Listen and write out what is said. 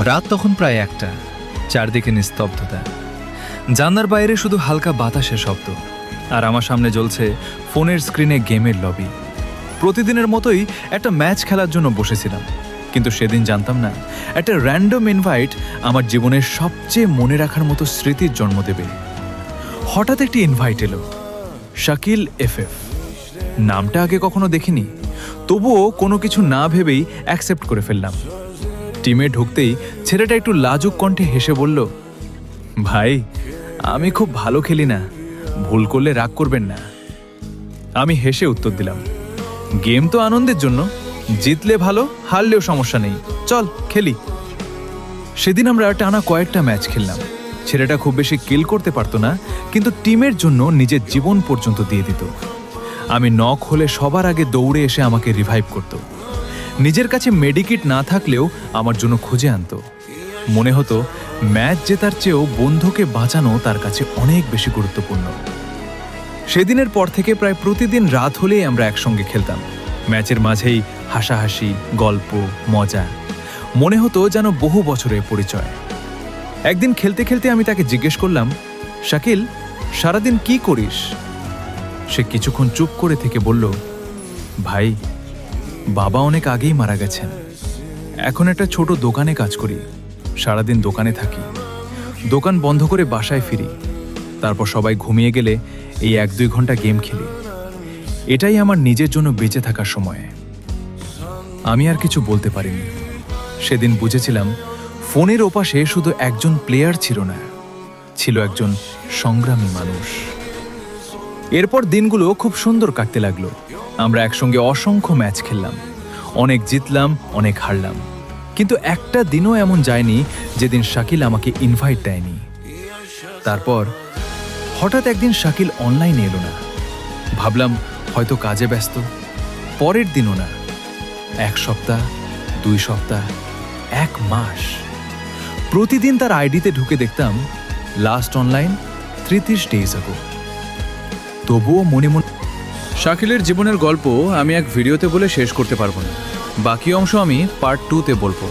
রাত তখন প্রায় 1টা, চারদিকে নিস্তব্ধতা। জানলার বাইরে শুধু হালকা বাতাসের শব্দ, আর আমার সামনে জ্বলছে ফোনের স্ক্রিনে গেমের লবি। প্রতিদিনের মতোই একটা ম্যাচ খেলার জন্য বসেছিলাম, কিন্তু সেদিন জানতাম না একটা র্যান্ডম ইনভাইট আমার জীবনের সবচেয়ে মনে রাখার মতো স্মৃতির জন্ম দেবে। হঠাৎ একটি ইনভাইট এলো, শাকিল এফএফ। নামটা আগে কখনো দেখিনি, তবুও কোনো কিছু না ভেবেই অ্যাকসেপ্ট করে ফেললাম। টিমে ঢুকতেই ছেলেটা একটু লাজুক কণ্ঠে হেসে বলল, ভাই আমি খুব ভালো খেলি না, ভুল করলে রাগ করবেন না। আমি হেসে উত্তর দিলাম, গেম তো আনন্দের জন্য, জিতলে ভালো, হারলেও সমস্যা নেই, চল খেলি। সেদিন আমরা টানা কয়েকটা ম্যাচ খেললাম। ছেলেটা খুব বেশি কিল করতে পারতো না, কিন্তু টিমের জন্য নিজের জীবন পর্যন্ত দিয়ে দিত। আমি নক হলে সবার আগে দৌড়ে এসে আমাকে রিভাইভ করত। নিজের কাছে মেডিকিট না থাকলেও আমার জন্য খুঁজে আনতো। মনে হতো ম্যাচ জেতার চেয়েও বন্ধুকে বাঁচানো তার কাছে অনেক বেশি গুরুত্বপূর্ণ। সেদিনের পর থেকে প্রায় প্রতিদিন রাত হলেই আমরা একসঙ্গে খেলতাম। ম্যাচের মাঝেই হাসাহাসি, গল্প, মজা, মনে হতো যেন বহু বছরের পরিচয়। একদিন খেলতে খেলতে আমি তাকে জিজ্ঞেস করলাম, শাকিল সারাদিন কি করিস? সে কিছুক্ষণ চুপ করে থেকে বলল, ভাই বাবা অনেক আগেই মারা গেছেন, এখন একটা ছোট দোকানে কাজ করি, সারাদিন দোকানে থাকি, দোকান বন্ধ করে বাসায় ফিরি, তারপর সবাই ঘুমিয়ে গেলে এই 1-2 ঘন্টা গেম খেলি। এটাই আমার নিজের জন্য বেঁচে থাকার সময়। আমি আর কিছু বলতে পারিনি। সেদিন বুঝেছিলাম ফোনের ওপাশে শুধু একজন প্লেয়ার ছিল না, ছিল একজন সংগ্রামী মানুষ। এরপর দিনগুলো খুব সুন্দর কাটতে লাগলো। আমরা একসঙ্গে অসংখ্য ম্যাচ খেললাম, অনেক জিতলাম, অনেক হারলাম, কিন্তু একটা দিনও এমন যায়নি যেদিন শাকিল আমাকে ইনভাইট দেয়নি। তারপর হঠাৎ একদিন শাকিল অনলাইনে এলো না। ভাবলাম হয়তো কাজে ব্যস্ত। পরের দিনও না। 1 সপ্তাহ, 2 সপ্তাহ, 1 মাস। প্রতিদিন তার আইডিতে ঢুকে দেখতাম লাস্ট অনলাইন 33 days ago। তবুও মনে মনে শাকিলের জীবনের গল্প আমি এক ভিডিওতে বলে শেষ করতে পারবো না। বাকি অংশ আমি পার্ট 2-তে বলবো।